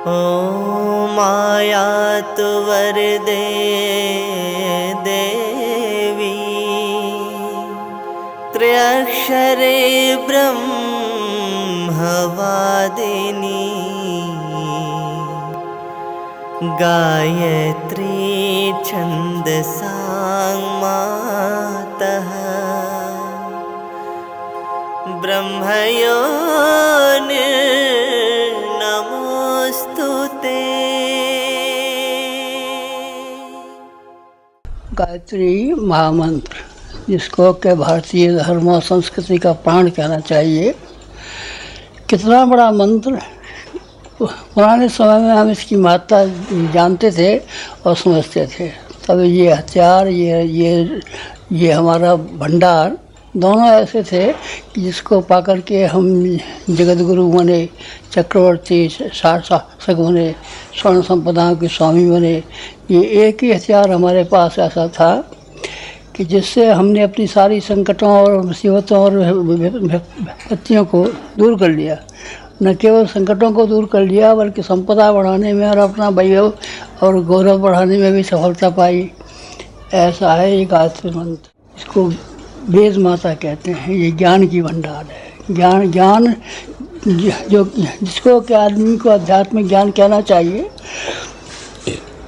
ॐ मायातु वरदे देवी त्र्यक्षरे ब्रह्मवादिनी गायत्री छन्दसां मातः ब्रह्मयोनिर्नमोऽस्तुते। गायत्री महामंत्र, जिसको के भारतीय धर्म और संस्कृति का प्राण कहना चाहिए। कितना बड़ा मंत्र! पुराने समय में हम इसकी महत्ता जानते थे और समझते थे। तब ये हथियार, ये हमारा भंडार दोनों ऐसे थे कि जिसको पाकर के हम जगत गुरु बने, चक्रवर्ती शासक बने, स्वर्ण संपदाओं के स्वामी बने। ये एक ही हथियार हमारे पास ऐसा था कि जिससे हमने अपनी सारी संकटों और मुसीबतों और विपत्तियों को दूर कर लिया। न केवल संकटों को दूर कर लिया, बल्कि संपदा बढ़ाने में और अपना वैभव और गौरव बढ़ाने में भी सफलता पाई। ऐसा है ये गायत्री मंत्र। इसको वेद माता कहते हैं। ये ज्ञान की भंडार है। ज्ञान जो जिसको कि आदमी को आध्यात्मिक ज्ञान कहना चाहिए,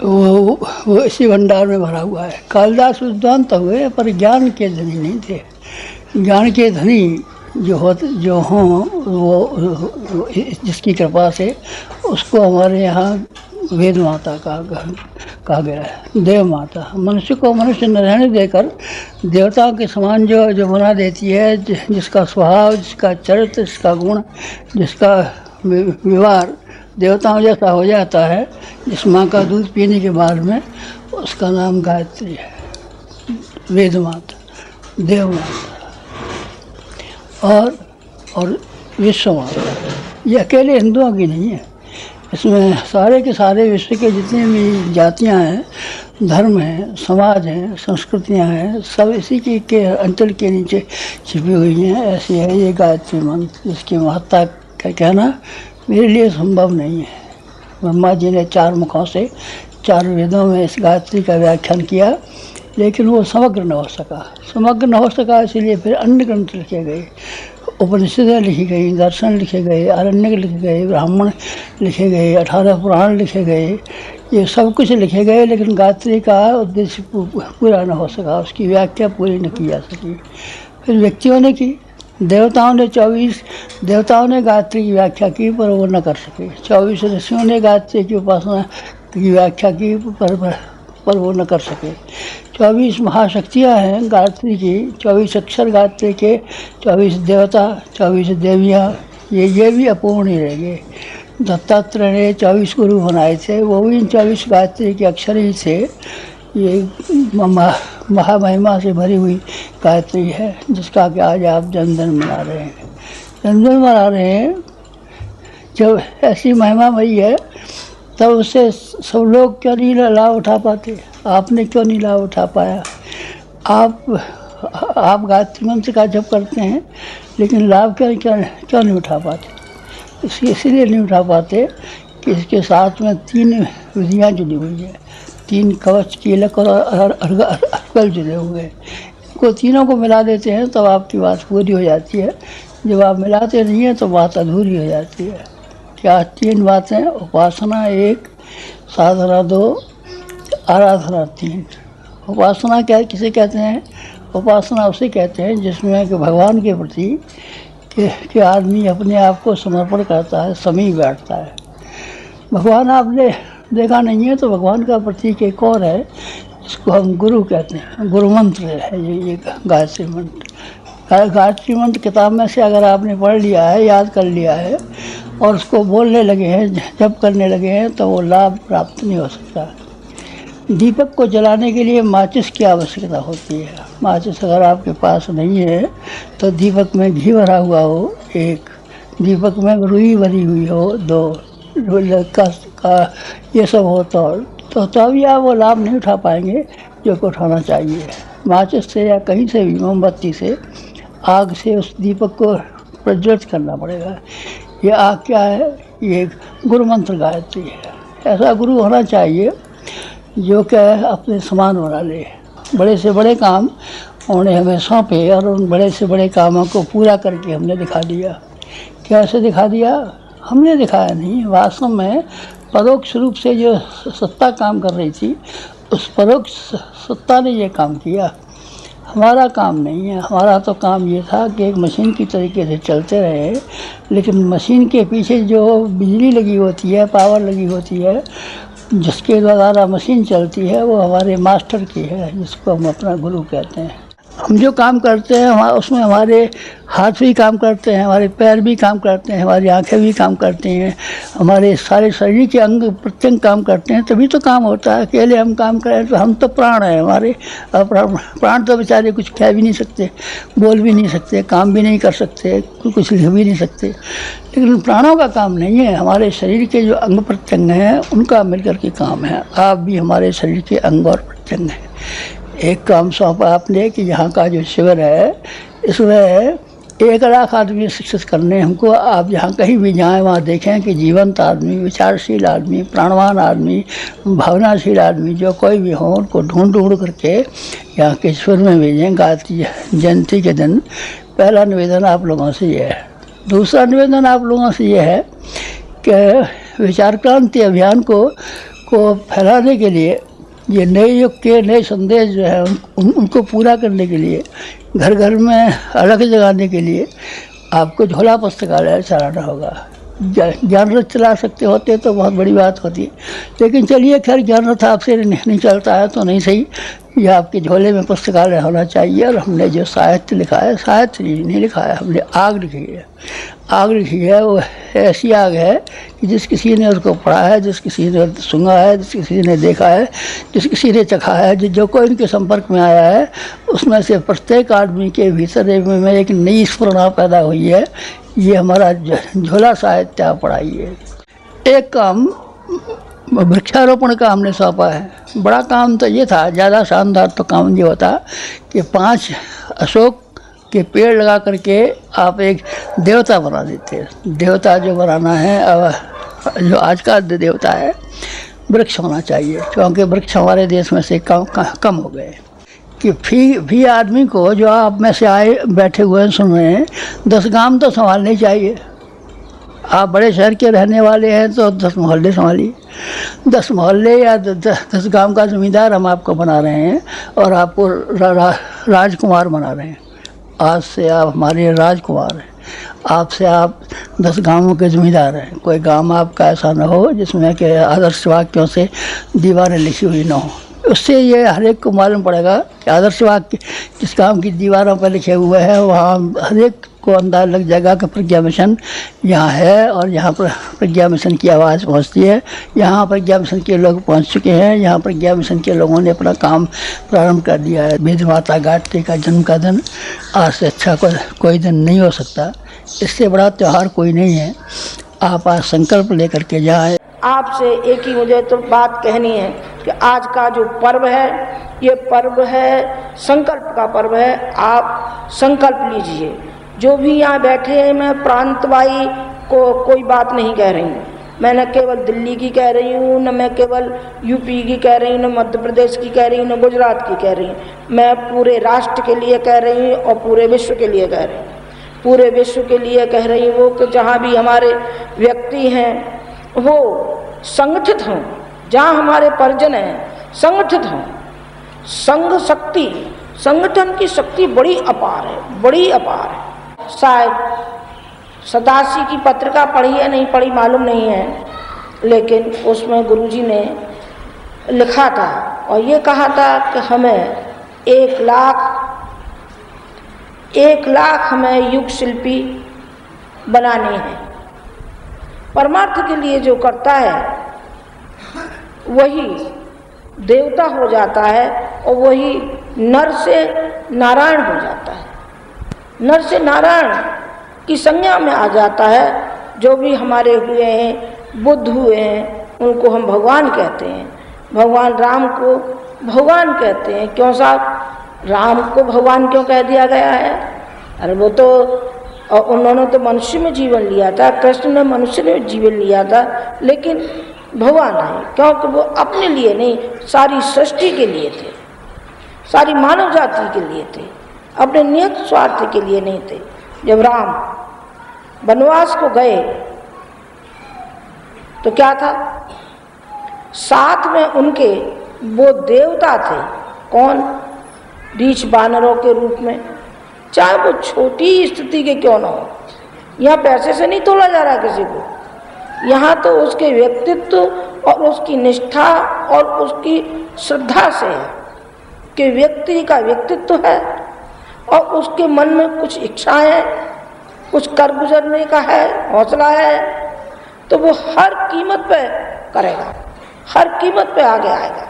वो इसी भंडार में भरा हुआ है। कालिदास विद्वान तो हुए, पर ज्ञान के धनी नहीं थे। ज्ञान के धनी जो हों वो जिसकी कृपा से उसको हमारे यहाँ वेद माता कहा गया है। देव माता मनुष्य को मनुष्य न रहने देकर देवताओं के समान जो बना देती है, जिसका स्वभाव, जिसका चरित्र, जिसका गुण, जिसका व्यवहार देवताओं जैसा हो जाता है, जिस माँ का दूध पीने के बाद में, उसका नाम गायत्री है। वेद माता, देव माता और विश्व माता। ये अकेले हिंदुओं की नहीं है। इसमें सारे के सारे विश्व के जितने भी जातियां हैं, धर्म हैं, समाज हैं, संस्कृतियां हैं, सब इसी के अंचल के नीचे छिपी हुई हैं। ऐसी है ये गायत्री मंत्र, जिसकी महत्ता का कहना मेरे लिए संभव नहीं है। ब्रह्मा जी ने 4 मुखों से 4 वेदों में इस गायत्री का व्याख्यान किया, लेकिन वो समग्र न हो सका। इसलिए फिर अन्य ग्रंथ लिखे गए, उपनिषदें लिखी गई, दर्शन लिखे गए, आरण्यक लिखे गए, ब्राह्मण लिखे गए, 18 पुराण लिखे गए। ये सब कुछ लिखे गए, लेकिन गायत्री का उद्देश्य पूरा न हो सका, उसकी व्याख्या पूरी न की जा सकी। फिर व्यक्तियों ने की, देवताओं ने गायत्री की व्याख्या की, पर वो न कर सके। 24 ऋषियों ने गायत्री की उपासना की व्याख्या की, पर वो न कर सके। 24 महाशक्तियाँ हैं गायत्री की, 24 अक्षर गायत्री के, 24 देवता, 24 देवियाँ, ये भी अपूर्ण ही रह गए। दत्तात्रेय ने 24 गुरु बनाए थे, वो भी इन 24 गायत्री के अक्षर ही थे। ये महामहिमा से भरी हुई गायत्री है, जिसका कि आज आप जन्मदिन मना रहे हैं। जब ऐसी महिमा भई है, तब उससे सब लोग क्यों नहीं लाभ उठा पाते? आपने क्यों नहीं लाभ उठा पाया? आप गायत्री मंत्र का जप करते हैं, लेकिन लाभ क्यों नहीं उठा पाते? इसलिए नहीं उठा पाते कि इसके साथ में 3 विधियाँ जुड़ी हुई है। 3 कवच, कीलक और अर्गल जुड़े हुए हैं। इनको तीनों को मिला देते हैं तब आपकी बात पूरी हो जाती है। जब आप मिलाते नहीं हैं तो बात अधूरी हो जाती है। क्या 3 बातें? उपासना 1, साधना 2, आराधना 3। उपासना किसे कहते हैं? उपासना उसे कहते हैं जिसमें कि भगवान के प्रति कि आदमी अपने आप को समर्पण करता है, समीप बैठता है। भगवान आपने देखा नहीं है, तो भगवान का प्रतीक एक और है, जिसको हम गुरु कहते हैं। गुरु मंत्र है ये गायत्री मंत्र। गायत्री मंत्र किताब में से अगर आपने पढ़ लिया है, याद कर लिया है और उसको बोलने लगे हैं, जप करने लगे हैं, तो वो लाभ प्राप्त नहीं हो सकता। दीपक को जलाने के लिए माचिस की आवश्यकता होती है। माचिस अगर आपके पास नहीं है, तो दीपक में घी भरा हुआ हो 1, दीपक में रुई भरी हुई हो 2, का ये सब हो तो तभी आप वो लाभ नहीं उठा पाएंगे जो को उठाना चाहिए। माचिस से या कहीं से भी, मोमबत्ती से, आग से उस दीपक को प्रज्वलित करना पड़ेगा। ये आग क्या है? ये गुरु मंत्र गायत्री है। ऐसा गुरु होना चाहिए जो कि अपने समान बना ले। बड़े से बड़े काम उन्होंने हमें सौंपे और उन बड़े से बड़े कामों को पूरा करके हमने दिखा दिया। कैसे दिखा दिया? हमने दिखाया नहीं, वास्तव में परोक्ष रूप से जो सत्ता काम कर रही थी उस परोक्ष सत्ता ने ये काम किया। हमारा काम नहीं है। हमारा तो काम ये था कि एक मशीन की तरीके से चलते रहे, लेकिन मशीन के पीछे जो बिजली लगी होती है, पावर लगी होती है, जिसके द्वारा मशीन चलती है, वो हमारे मास्टर की है, जिसको हम अपना गुरु कहते हैं। हम जो काम करते हैं उसमें हमारे हाथ भी काम करते हैं, हमारे पैर भी काम करते हैं, हमारी आंखें भी काम करती हैं, हमारे सारे शरीर के अंग प्रत्यंग काम करते हैं, तभी तो काम होता है। अकेले हम काम करें तो हम तो प्राण हैं हमारे, प्राण तो बेचारे कुछ कह भी नहीं सकते, बोल भी नहीं सकते, काम भी नहीं कर सकते, कुछ लिख भी नहीं सकते। लेकिन प्राणों का काम नहीं है, हमारे शरीर के जो अंग प्रत्यंग हैं उनका मिलकर के काम है। आप भी हमारे शरीर के अंग और प्रत्यंग हैं। एक काम सौंपा आपने कि यहाँ का जो शिविर है इसमें 1 लाख आदमी शिक्षित करने हमको। आप जहाँ कहीं भी जाएं वहाँ देखें कि जीवंत आदमी, विचारशील आदमी, प्राणवान आदमी, भावनाशील आदमी जो कोई भी हो, उनको ढूंढ करके यहाँ के शिविर में भेजें गायत्री जयंती के दिन। पहला निवेदन आप लोगों से ये है। दूसरा निवेदन आप लोगों से ये है कि विचार क्रांति अभियान को फैलाने के लिए, ये नए युग के नए संदेश जो है उनको पूरा करने के लिए, घर घर में अलग जगाने के लिए आपको झोला पुस्तकालय चलाना होगा। ज्ञान रथ चला सकते होते तो बहुत बड़ी बात होती, लेकिन चलिए खैर ज्ञान रथ आपसे नहीं चलता है तो नहीं सही, ये आपके झोले में पुस्तकालय होना चाहिए। और हमने जो साहित्य लिखा है, साहित्य नहीं लिखा है, हमने आग लिखी है। आग लिखी है वो ऐसी आग है कि जिस किसी ने उसको पढ़ा है, जिस किसी ने सुना है, जिस किसी ने देखा है, जिस किसी ने चखा है, जो कोई इनके संपर्क में आया है, उसमें से प्रत्येक आदमी के भीतर में एक नई स्फुरना पैदा हुई है। ये हमारा झोला साहित्य आप पढ़ाइए। एक काम वृक्षारोपण का हमने सौंपा है। बड़ा काम तो ये था, ज़्यादा शानदार तो काम ये होता कि 5 अशोक के पेड़ लगा करके आप एक देवता बना देते। देवता जो बनाना है, जो आज का देवता है, वृक्ष होना चाहिए, क्योंकि वृक्ष हमारे देश में से कम हो गए। कि भी आदमी को जो आप में से आए बैठे हुए हैं सुन रहे हैं, 10 गांव तो संभालने चाहिए। आप बड़े शहर के रहने वाले हैं तो 10 मोहल्ले संभालिए। 10 मोहल्ले या 10 गांव का ज़मींदार हम आपको बना रहे हैं और आपको राजकुमार बना रहे हैं। आज से आप हमारे राजकुमार हैं, आपसे आप 10 गांवों के ज़मींदार हैं। कोई गांव आपका ऐसा न हो जिसमें कि आदर्श वाक्यों से दीवारें लिखी हुई न हो। उससे ये हर एक को मालूम पड़ेगा कि आदर्श वाक्य जिस गांव की दीवारों पर लिखे हुए हैं वहाँ हर एक को अंदाज़ लग जाएगा कि प्रज्ञा मिशन यहाँ है और यहाँ पर प्रज्ञा मिशन की आवाज़ पहुँचती है। यहाँ प्रज्ञा मिशन के लोग पहुँच चुके हैं, यहाँ प्रज्ञा मिशन के लोगों ने अपना काम प्रारंभ कर दिया है। वेद माता गायत्री का जन्म का दिन आज से अच्छा कोई दिन नहीं हो सकता। इससे बड़ा त्यौहार कोई नहीं है। आप आज संकल्प लेकर के जाएँ। आपसे एक ही मुझे तो बात कहनी है कि आज का जो पर्व है, ये पर्व है संकल्प का पर्व है। आप संकल्प लीजिए। जो भी यहाँ बैठे हैं, मैं प्रांतवाई को कोई बात नहीं कह रही हूँ। मैं न केवल दिल्ली की कह रही हूँ, न मैं केवल यूपी की कह रही हूँ, न मध्य प्रदेश की कह रही हूँ, न गुजरात की कह रही हूँ। मैं पूरे राष्ट्र के लिए कह रही हूँ और पूरे विश्व के लिए कह रही हूँ। पूरे विश्व के लिए कह रही हूँ कि जहाँ भी हमारे व्यक्ति हैं वो संगठित हों, जहाँ हमारे परिजन हैं संगठित हों। संघ शक्ति, संगठन की शक्ति बड़ी अपार है, बड़ी अपार है। शायद सदासी की पत्रिका पढ़ी है नहीं पढ़ी मालूम नहीं है, लेकिन उसमें गुरुजी ने लिखा था और ये कहा था कि हमें 1 लाख हमें युग शिल्पी बनाने हैं। परमार्थ के लिए जो करता है वही देवता हो जाता है और वही नर से नारायण हो जाता है। नर से नारायण की संज्ञा में आ जाता है। जो भी हमारे हुए हैं, बुद्ध हुए हैं, उनको हम भगवान कहते हैं। भगवान राम को भगवान कहते हैं। क्यों साहब, राम को भगवान क्यों कह दिया गया है? अरे वो तो और उन्होंने तो मनुष्य में जीवन लिया था, कृष्ण ने मनुष्य में जीवन लिया था, लेकिन भगवान आए, क्योंकि वो अपने लिए नहीं, सारी सृष्टि के लिए थे, सारी मानव जाति के लिए थे, अपने नियत स्वार्थ के लिए नहीं थे। जब राम वनवास को गए तो क्या था, साथ में उनके वो देवता थे, कौन, रीछ बानरों के रूप में, चाहे वो छोटी स्थिति के क्यों ना हो। यहाँ पैसे से नहीं तोला जा रहा किसी को, यहाँ तो उसके व्यक्तित्व और उसकी निष्ठा और उसकी श्रद्धा से है कि व्यक्ति का व्यक्तित्व है और उसके मन में कुछ इच्छा है, कुछ कर गुजरने का है, हौसला है, तो वो हर कीमत पे करेगा, हर कीमत पे आगे आएगा।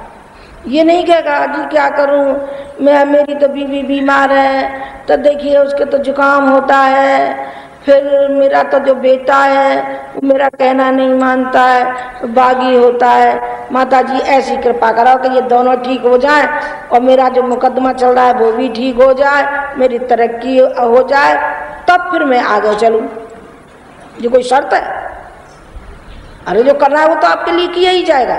ये नहीं कहेगा जी क्या करूं मैं, मेरी तो बीवी बीमार है, तो देखिए उसके तो जुकाम होता है, फिर मेरा तो जो बेटा है वो मेरा कहना नहीं मानता है, बागी होता है, माता जी ऐसी कृपा कराओ कि ये दोनों ठीक हो जाए और मेरा जो मुकदमा चल रहा है वो भी ठीक हो जाए, मेरी तरक्की हो जाए, तब फिर मैं आगे चलूं। ये कोई शर्त है? अरे जो करना है वो तो आपके लिए किया ही जाएगा,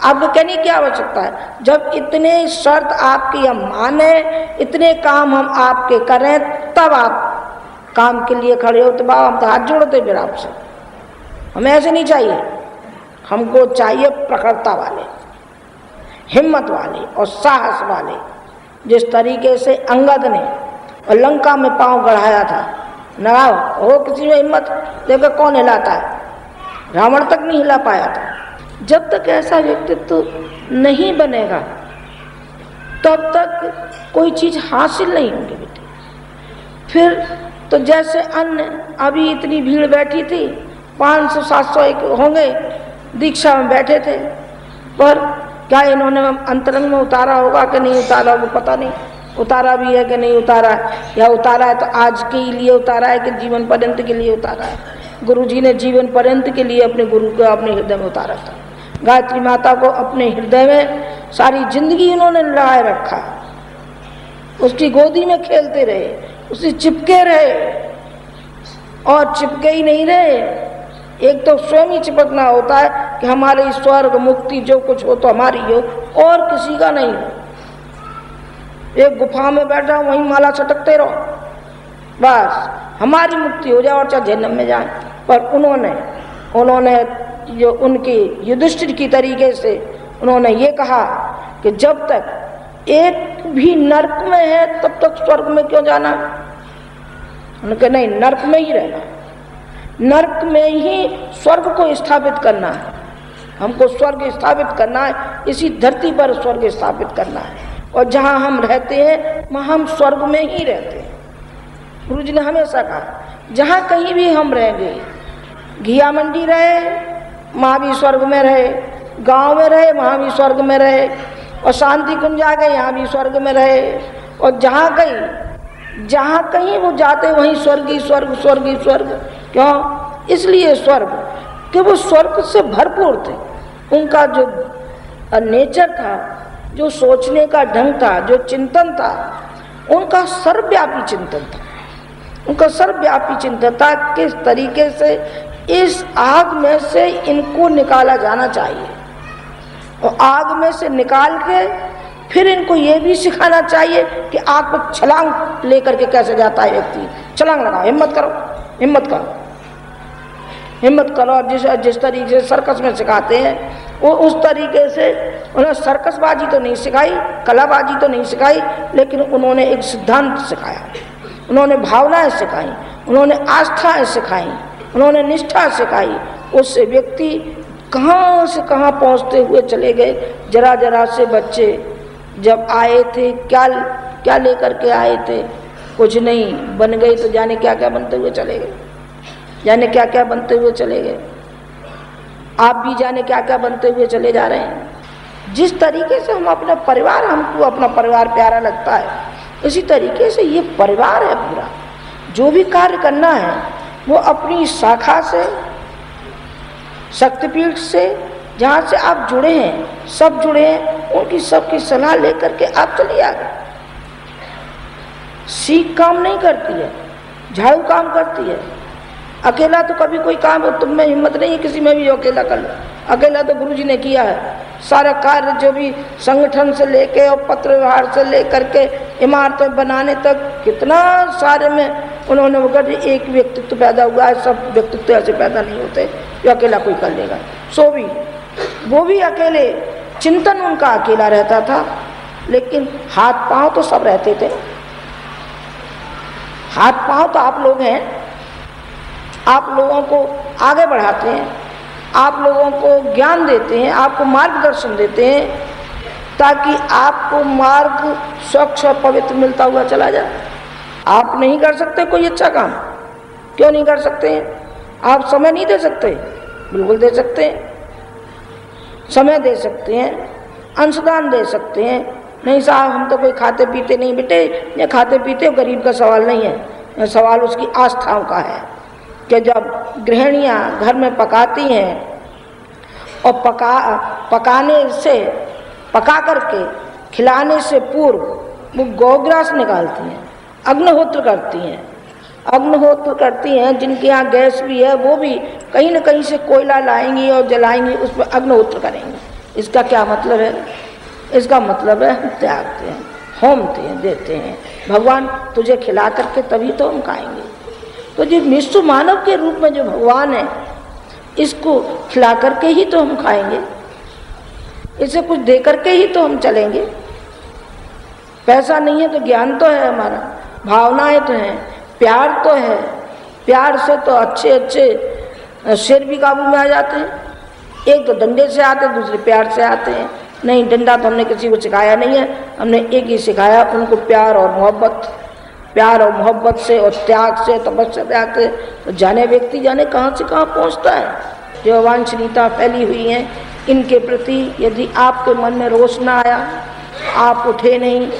आपको कहने की आवश्यकता है। जब इतने शर्त आपकी हम माने, इतने काम हम आपके करें, तब आप काम के लिए खड़े हो, तो बाबा हम तो हाथ जोड़ते फिर आपसे। हमें ऐसे नहीं चाहिए, हमको चाहिए प्रखरता वाले, हिम्मत वाले और साहस वाले। जिस तरीके से अंगद ने और लंका में पांव गढ़ाया था, लगाओ हो किसी में हिम्मत, देखो कौन हिलाता है, रावण तक नहीं हिला पाया था। जब तक ऐसा व्यक्तित्व नहीं बनेगा तब तक कोई चीज हासिल नहीं होगी बेटे। फिर तो जैसे अन्य, अभी इतनी भीड़ बैठी थी, 500-700 होंगे, दीक्षा में बैठे थे, पर क्या इन्होंने अंतरंग में उतारा होगा कि नहीं उतारा वो पता नहीं, उतारा भी है कि नहीं उतारा है, या उतारा है तो आज के लिए उतारा है कि जीवन पर्यंत के लिए उतारा है। गुरु जी ने जीवन पर्यंत के लिए अपने गुरु को अपने हृदय में उतारा था। गायत्री माता को अपने हृदय में सारी जिंदगी इन्होंने लगाए रखा, उसकी गोदी में खेलते रहे, उससे चिपके रहे, और चिपके ही नहीं रहे, एक तो स्वयं ही चिपकना होता है कि हमारे स्वर्ग मुक्ति जो कुछ हो तो हमारी हो और किसी का नहीं हो। एक गुफा में बैठा वहीं माला सटकते रहो, बस हमारी मुक्ति हो जाए और चाहे जहन्नम में जाए। पर उन्होंने जो उनकी युधिष्ठिर की तरीके से उन्होंने ये कहा कि जब तक एक भी नरक में है तब तक स्वर्ग में क्यों जाना। उन्होंने नहीं, नरक में ही रहना, नरक में ही स्वर्ग को स्थापित करना है, हमको स्वर्ग स्थापित करना है, इसी धरती पर स्वर्ग स्थापित करना है, और जहाँ हम रहते हैं वहाँ हम स्वर्ग में ही रहते हैं। गुरु जी ने हमेशा कहा जहाँ कहीं भी हम रहेंगे, घिया मंडी रहे वहाँ भी स्वर्ग में रहे, गांव में रहे वहाँ भी स्वर्ग में रहे, और शांति कुंज आ गए यहाँ भी स्वर्ग में रहे, और जहाँ कहीं वो जाते वहीं स्वर्ग ही स्वर्ग, स्वर्ग ही स्वर्ग। क्यों? इसलिए स्वर्ग कि वो स्वर्ग से भरपूर थे। उनका जो नेचर था, जो सोचने का ढंग था, जो चिंतन था, उनका सर्वव्यापी चिंतन था, उनका सर्वव्यापी चिंतन था किस तरीके से इस आग में से इनको निकाला जाना चाहिए, और आग में से निकाल के फिर इनको ये भी सिखाना चाहिए कि आग पर छलांग लेकर के कैसे जाता है व्यक्ति। छलांग लगाओ, हिम्मत करो, हिम्मत करो, हिम्मत करो। और जिस तरीके से सर्कस में सिखाते हैं वो उस तरीके से उन्होंने सर्कसबाजी तो नहीं सिखाई, कलाबाजी तो नहीं सिखाई, लेकिन उन्होंने एक सिद्धांत सिखाया, उन्होंने भावनाएं सिखाई, उन्होंने आस्थाएं सिखाई, उन्होंने निष्ठा सिखाई। उससे व्यक्ति कहाँ से कहाँ पहुँचते हुए चले गए। जरा जरा से बच्चे जब आए थे क्या लेकर के आए थे, कुछ नहीं, बन गए तो जाने क्या क्या बनते हुए चले गए, जाने क्या क्या बनते हुए चले गए। आप भी जाने क्या क्या बनते हुए चले जा रहे हैं। जिस तरीके से हम अपना परिवार, हमको अपना परिवार प्यारा लगता है, इसी तरीके से ये परिवार है पूरा। जो भी कार्य करना है वो अपनी शाखा से, शक्तिपीठ से, जहाँ से आप जुड़े हैं, सब जुड़े हैं, उनकी सबकी सलाह लेकर के आप चलिए आगे। सीख काम नहीं करती है, झाड़ू काम करती है। अकेला तो कभी कोई काम तुम में हिम्मत नहीं है किसी में भी अकेला कर लो। अकेला तो गुरुजी ने किया है सारा कार्य, जो भी संगठन से लेके और पत्र व्यवहार से लेकर के इमारतें बनाने तक कितना सारे में उन्होंने वो कर एक व्यक्तित्व पैदा हुआ है। सब व्यक्तित्व ऐसे पैदा नहीं होते जो अकेला कोई कर लेगा। सो भी वो भी अकेले, चिंतन उनका अकेला रहता था, लेकिन हाथ पांव तो सब रहते थे। हाथ पांव तो आप लोग हैं, आप लोगों को आगे बढ़ाते हैं, आप लोगों को ज्ञान देते हैं, आपको मार्गदर्शन देते हैं, ताकि आपको मार्ग स्वच्छ और पवित्र मिलता हुआ चला जाए। आप नहीं कर सकते कोई अच्छा काम, क्यों नहीं कर सकते हैं? आप समय नहीं दे सकते? बिल्कुल दे सकते हैं। समय दे सकते हैं, अंशदान दे सकते हैं। नहीं साहब हम तो कोई खाते पीते नहीं बेटे, ये खाते पीते गरीब का सवाल नहीं है, यह सवाल उसकी आस्थाओं का है कि जब गृहिणियाँ घर में पकाती हैं और पका करके खिलाने से पूर्व वो गौग्रास निकालती हैं, अग्निहोत्र करती हैं। जिनके यहाँ गैस भी है वो भी कहीं न कहीं से कोयला लाएंगी और जलाएंगी, उस पर अग्निहोत्र करेंगी। इसका क्या मतलब है? इसका मतलब है हम त्यागते हैं, होमते हैं, देते हैं। भगवान तुझे खिला करके तभी तो हम खाएंगे। तो जो विश्व मानव के रूप में जो भगवान है, इसको खिला करके ही तो हम खाएंगे, इसे कुछ दे करके ही तो हम चलेंगे। पैसा नहीं है तो ज्ञान तो है हमारा, भावनाएं तो हैं, प्यार तो है। प्यार से तो अच्छे अच्छे शेर भी काबू में आ जाते हैं। एक तो डंडे से आते हैं, दूसरे प्यार से आते हैं। नहीं, डंडा तो हमने किसी को सिखाया नहीं है, हमने एक ही सिखाया उनको, प्यार और मोहब्बत से और त्याग से, तपस्या त्याग से। तो जाने व्यक्ति जाने कहाँ से कहाँ पहुँचता है। जो अवांछनीयता फैली हुई है इनके प्रति यदि आपके मन में रोष ना आया, आप उठे नहीं,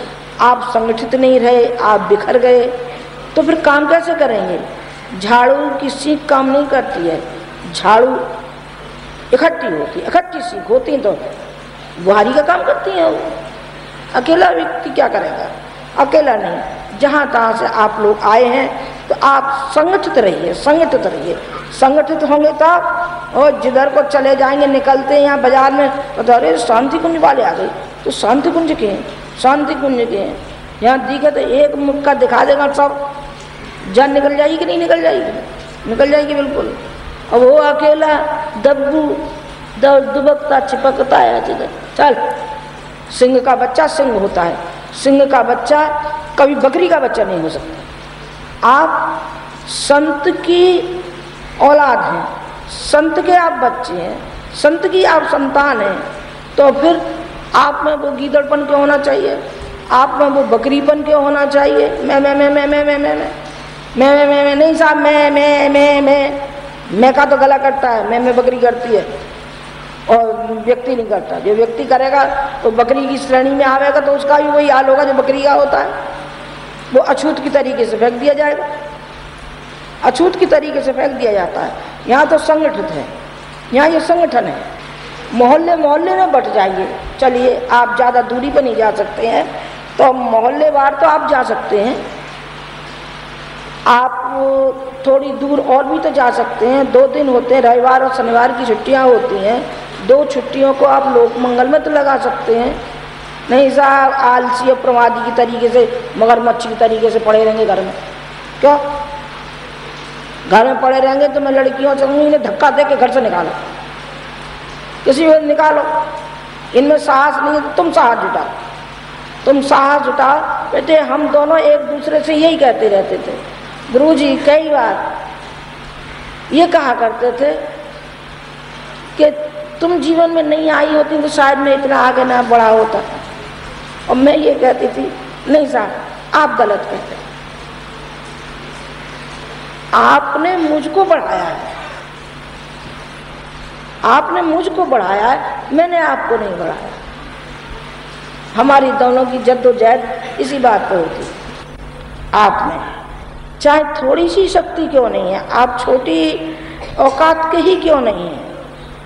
आप संगठित नहीं रहे, आप बिखर गए, तो फिर काम कैसे करेंगे? झाड़ू की सीख काम नहीं करती है, झाड़ू इकट्ठी सीख होती तो बुहारी का काम करती है। वो अकेला व्यक्ति क्या करेगा? अकेला नहीं, जहाँ तहाँ से आप लोग आए हैं तो आप संगठित रहिए। संगठित होंगे तब, और जिधर को चले जाएंगे, निकलते हैं यहाँ बाजार में तो अरे शांति कुंज वाले आ गए, तो शांति कुंज के हैं, यहाँ दिखे तो एक मुक्का दिखा देगा, सब जान निकल जाएगी कि नहीं निकल जाएगी? निकल जाएगी बिल्कुल। अब वो अकेला दब्बू दुबकता चिपकता है जिधर। चल, सिंह का बच्चा सिंह होता है, सिंह का बच्चा कभी बकरी का बच्चा नहीं हो सकता। आप संत की औलाद हैं, संत के आप बच्चे हैं, संत की आप संतान हैं, तो फिर आप में वो गीदड़पन क्यों होना चाहिए? आप में वो बकरीपन क्यों होना चाहिए? मैं नहीं साहब, मैं का तो गला करता है, मैं बकरी करती है और व्यक्ति नहीं करता। जो व्यक्ति करेगा तो बकरी की श्रेणी में आवेगा, तो उसका भी वही हाल होगा जो बकरी का होता है। वो अछूत की तरीके से फेंक दिया जाएगा, अछूत की तरीके से फेंक दिया जाता है। यहाँ तो संगठित है, यहाँ ये संगठन है। मोहल्ले में बट जाइए। चलिए, आप ज़्यादा दूरी पर नहीं जा सकते हैं तो मोहल्लेवार तो आप जा सकते हैं, आप थोड़ी दूर और भी तो जा सकते हैं। 2 दिन होते हैं, रविवार और शनिवार की छुट्टियां होती हैं, 2 छुट्टियों को आप लोक मंगल में तो लगा सकते हैं। नहीं साहब, आलसी और प्रमादी की तरीके से, मगरमच्छ की तरीके से पड़े रहेंगे घर में। क्यों घर में पड़े रहेंगे? तो मैं लड़कियों से इन्हें धक्का दे के घर से निकालो, किसी भी निकालो। इनमें साहस नहीं है तो तुम साहस जुटाओ। बेटे, हम दोनों एक दूसरे से यही कहते रहते थे। गुरुजी कई बार ये कहा करते थे कि तुम जीवन में नहीं आई होती तो शायद मैं इतना आगे ना बढ़ा होता। और मैं ये कहती थी, नहीं साहब, आप गलत कहते हैं, आपने मुझको बढ़ाया है, आपने मुझको बढ़ाया है, मैंने आपको नहीं बढ़ाया। हमारी दोनों की जद्दोजहद इसी बात पर होती। आप में चाहे थोड़ी सी शक्ति क्यों नहीं है, आप छोटी औकात के ही क्यों नहीं है,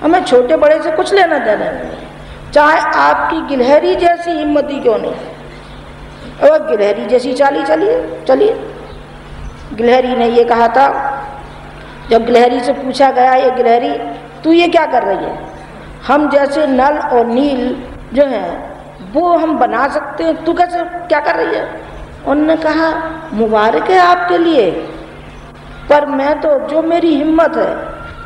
हमें छोटे बड़े से कुछ लेना देना नहीं है। चाहे आपकी गिलहरी जैसी हिम्मती क्यों नहीं है, और गिलहरी जैसी चाली चलिए, गिलहरी ने ये कहा था, जब गिलहरी से पूछा गया, ये गिलहरी तू ये क्या कर रही है? हम जैसे नल और नील जो है वो हम बना सकते हैं, तू कैसे क्या कर रही है? उन्होंने कहा मुबारक है आपके लिए, पर मैं तो जो मेरी हिम्मत है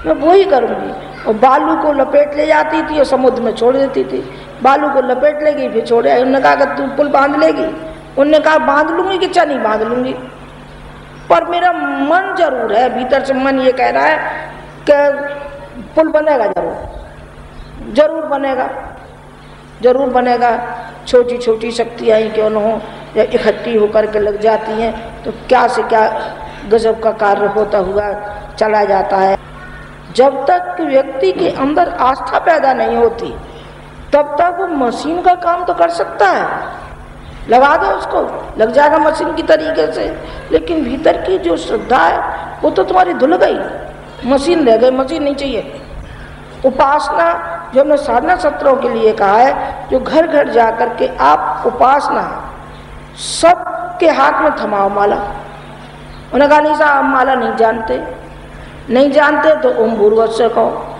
मैं वो ही करूँगी। और बालू को लपेट ले जाती थी और समुद्र में छोड़ देती थी। बालू को लपेट लेगी फिर छोड़े। उन्होंने कहा कि तू पुल बांध लेगी? उन्होंने कहा बांध लूँगी कि नहीं बांध लूँगी, पर मेरा मन जरूर है, भीतर से मन ये कह रहा है कि पुल बनेगा, जरूर बनेगा, जरूर बनेगा। छोटी छोटी शक्तियाँ ही क्यों न हो, जब इकट्ठी होकर के लग जाती हैं तो क्या से क्या गजब का कार्य होता हुआ चला जाता है। जब तक व्यक्ति के अंदर आस्था पैदा नहीं होती तब तक वो मशीन का काम तो कर सकता है, लगा दो उसको, लग जाएगा मशीन की तरीके से, लेकिन भीतर की जो श्रद्धा है वो तो तुम्हारी धुल गई, मशीन रह गई, मशीन नहीं चाहिए। उपासना जो हमने साधना सत्रों के लिए कहा है, जो घर घर जा कर के आप उपासना सबके हाथ में थमाओ माला। उन्होंने कहा नहीं साहब माला नहीं जानते तो ओम भूर्भुवस्सुः कहो,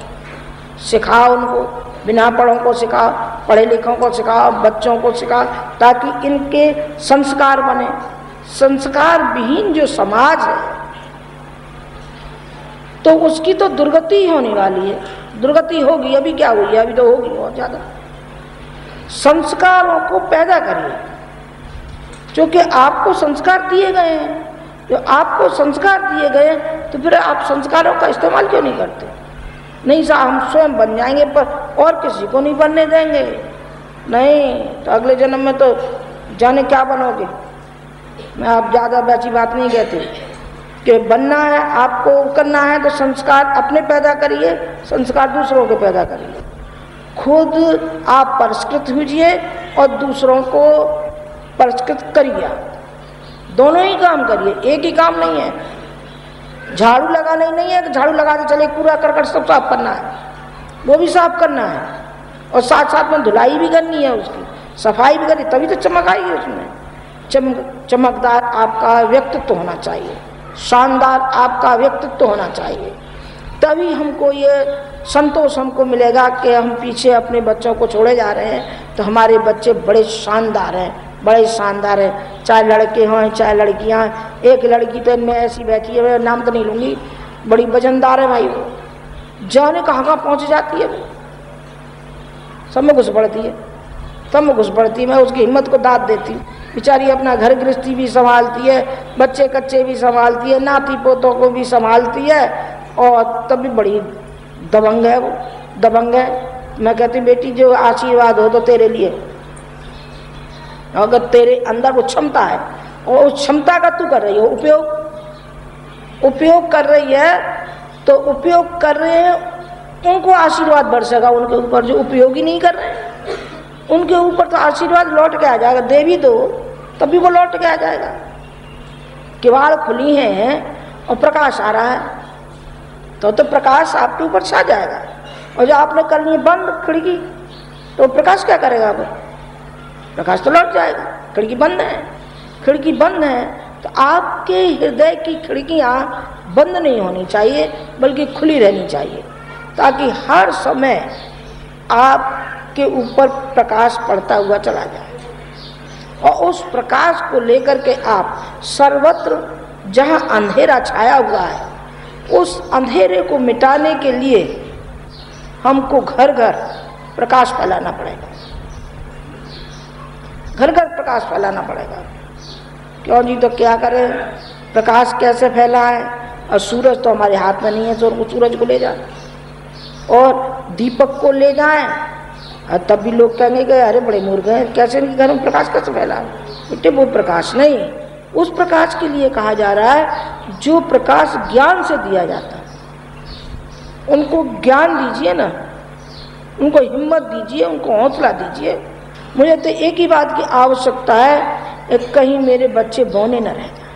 सिखाओ उनको, बिना पढ़ों को सिखाओ, पढ़े लिखों को सिखाओ, बच्चों को सिखाओ, ताकि इनके संस्कार बने। संस्कार विहीन जो समाज है तो उसकी तो दुर्गति ही होने वाली है, दुर्गति होगी। अभी क्या हुई है, अभी तो होगी बहुत ज्यादा। संस्कारों को पैदा करिए, क्योंकि आपको संस्कार दिए गए हैं। जो आपको संस्कार दिए गए तो फिर आप संस्कारों का इस्तेमाल क्यों नहीं करते? नहीं साहब हम स्वयं बन जाएंगे पर और किसी को नहीं बनने देंगे। नहीं तो अगले जन्म में तो जाने क्या बनोगे। मैं आप ज़्यादा वैसी बात नहीं कहती कि बनना है, आपको करना है तो संस्कार अपने पैदा करिए, संस्कार दूसरों के पैदा करिए। खुद आप परिष्कृत हुजिए और दूसरों को परिष्कृत करिए। दोनों ही काम करिए, एक ही काम नहीं है। झाड़ू लगाना ही नहीं है कि झाड़ू लगा के चले, कूड़ा करकट सब साफ करना है, वो भी साफ करना है और साथ साथ में धुलाई भी करनी है, उसकी सफाई भी करनी, तभी तो चमक आएगी उसमें। चमकदार आपका व्यक्तित्व होना चाहिए, शानदार आपका व्यक्तित्व होना चाहिए, तभी हमको ये संतोष हमको मिलेगा कि हम पीछे अपने बच्चों को छोड़े जा रहे हैं तो हमारे बच्चे बड़े शानदार हैं, बड़े शानदार है। चाहे लड़के हों चाहे लड़कियां। एक लड़की तो इनमें ऐसी बैठी है, मैं नाम तो नहीं लूँगी, बड़ी वजनदार है भाई, वो जाने कहाँ पहुँच जाती है, वो सब में घुस पड़ती है, सब में घुस पड़ती है। मैं उसकी हिम्मत को दाद देती हूँ। बेचारी अपना घर गृहस्थी भी संभालती है, बच्चे कच्चे भी संभालती है, नाती पोतों को भी संभालती है और तब भी बड़ी दबंग है, वो दबंग है। मैं कहती बेटी जो आशीर्वाद हो तो तेरे लिए, अगर तेरे अंदर वो क्षमता है और उस क्षमता का तू कर रही हो उपयोग कर रही है तो उपयोग कर रहे हैं, उनको आशीर्वाद बरसेगा उनके ऊपर। जो उपयोग ही नहीं कर रहे हैं उनके ऊपर तो आशीर्वाद लौट के आ जाएगा। दे भी दो तब भी वो लौट के आ जाएगा। किवाड़ खुली हैं और प्रकाश आ रहा है तो प्रकाश आपके ऊपर छा जाएगा। और जो आपने करनी है बंद खिड़की तो प्रकाश क्या करेगा? वो प्रकाश तो लौट जाएगा। खिड़की बंद है, खिड़की बंद है तो आपके हृदय की खिड़कियां बंद नहीं होनी चाहिए बल्कि खुली रहनी चाहिए, ताकि हर समय आपके ऊपर प्रकाश पड़ता हुआ चला जाए। और उस प्रकाश को लेकर के आप सर्वत्र जहां अंधेरा छाया हुआ है उस अंधेरे को मिटाने के लिए हमको घर घर प्रकाश फैलाना पड़ेगा, घर घर प्रकाश फैलाना पड़ेगा। क्यों जी? तो क्या करें, प्रकाश कैसे फैलाएं? और सूरज तो हमारे हाथ में नहीं है, तो सूरज को ले जाए और दीपक को ले जाएं और तब भी लोग कहेंगे कि अरे बड़े मूर्ख हैं, कैसे इनके घर में प्रकाश कैसे फैलाएं? बेटे वो प्रकाश नहीं, उस प्रकाश के लिए कहा जा रहा है जो प्रकाश ज्ञान से दिया जाता है। उनको ज्ञान दीजिए ना, उनको हिम्मत दीजिए, उनको हौसला दीजिए। मुझे तो एक ही बात की आवश्यकता है, कहीं मेरे बच्चे बौने न रह जाए,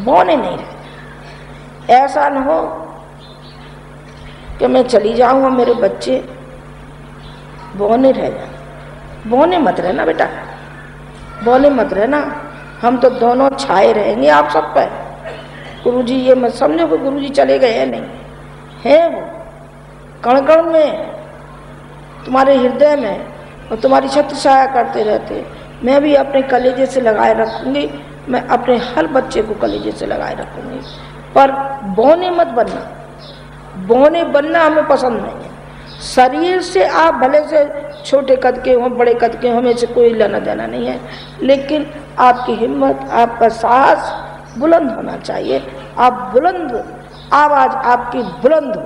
बौने नहीं रह जाए। ऐसा न हो कि मैं चली जाऊं और मेरे बच्चे बौने रह जाए। बौने मत रहना बेटा, बौने मत रहना। हम तो दोनों छाए रहेंगे आप सब पर। गुरुजी ये मत समझो कि गुरुजी चले गए हैं, नहीं है, वो कण कण में तुम्हारे हृदय में और तुम्हारी छत्र छाया करते रहते। मैं भी अपने कलेजे से लगाए रखूंगी, मैं अपने हर बच्चे को कलेजे से लगाए रखूंगी, पर बौने मत बनना। बौने बनना हमें पसंद नहीं है। शरीर से आप भले से छोटे कद के हों, बड़े कद के हों, हमें से कोई लेना देना नहीं है, लेकिन आपकी हिम्मत, आपका साहस बुलंद होना चाहिए। आप बुलंद आवाज आपकी बुलंद हो।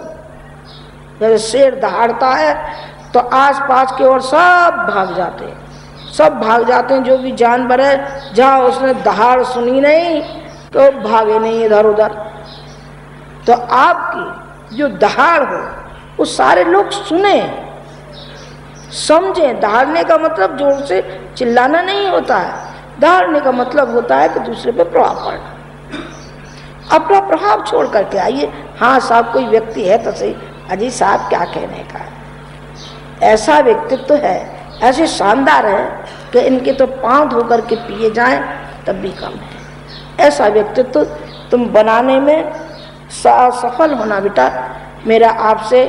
जैसे शेर दहाड़ता है तो आसपास की ओर सब भाग जाते हैं, सब भाग जाते हैं। जो भी जानवर है, जहाँ उसने दहाड़ सुनी नहीं तो भागे नहीं इधर उधर। तो आपकी जो दहाड़ हो वो सारे लोग सुने, समझें। दहाड़ने का मतलब जोर से चिल्लाना नहीं होता है, दहाड़ने का मतलब होता है कि दूसरे पे प्रभाव पड़ना। अपना प्रभाव छोड़ करके आइए। हाँ साहब, कोई व्यक्ति है तो सही, अजी साहब क्या कहने का है, ऐसा व्यक्तित्व है, ऐसे शानदार है कि इनके तो पांव धो करके पिए जाएं तब भी कम है। ऐसा व्यक्तित्व तुम बनाने में सफल होना बेटा। मेरा आपसे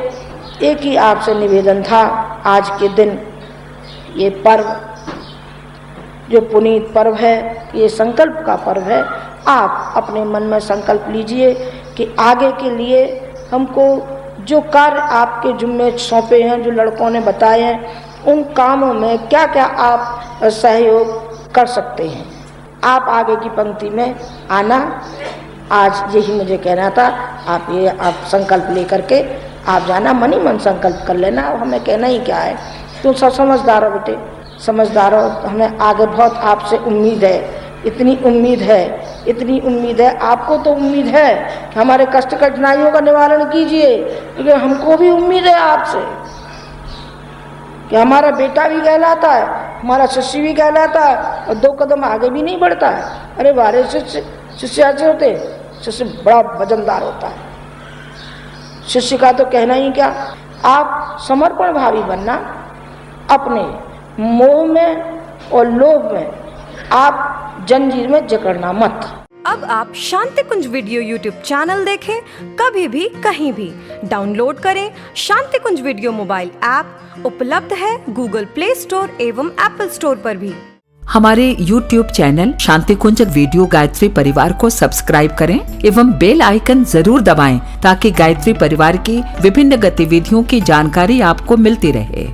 एक ही आपसे निवेदन था, आज के दिन ये पर्व जो पुनीत पर्व है, ये संकल्प का पर्व है। आप अपने मन में संकल्प लीजिए कि आगे के लिए हमको जो कार्य आपके जुम्मे सौंपे हैं, जो लड़कों ने बताए हैं, उन कामों में क्या क्या आप सहयोग कर सकते हैं। आप आगे की पंक्ति में आना, आज यही मुझे कहना था। आप संकल्प लेकर के आप जाना, मन ही मन संकल्प कर लेना। हमें कहना ही क्या है, तुम सब समझदार हो बेटे, समझदार हो। हमें आगे बहुत आपसे उम्मीद है, इतनी उम्मीद है, इतनी उम्मीद है। आपको तो उम्मीद है कि हमारे कष्ट कठिनाइयों का निवारण कीजिए, लेकिन हमको भी उम्मीद है आपसे कि हमारा बेटा भी कहलाता है, हमारा शिष्य भी कहलाता है और 2 कदम आगे भी नहीं बढ़ता है। अरे बारे शिष्य ऐसे होते, शिष्य बड़ा वजनदार होता है। शिष्य का तो कहना ही क्या। आप समर्पण भावी बनना, अपने मोह में और लोभ में आप जंजीर में जकड़ना मत। अब आप शांति कुंज वीडियो यूट्यूब चैनल देखें कभी भी कहीं भी। डाउनलोड करें शांति कुंज वीडियो मोबाइल ऐप, उपलब्ध है गूगल प्ले स्टोर एवं एप्पल स्टोर पर भी। हमारे YouTube चैनल शांति कुंज वीडियो गायत्री परिवार को सब्सक्राइब करें एवं बेल आइकन जरूर दबाएं ताकि गायत्री परिवार की विभिन्न गतिविधियों की जानकारी आपको मिलती रहे।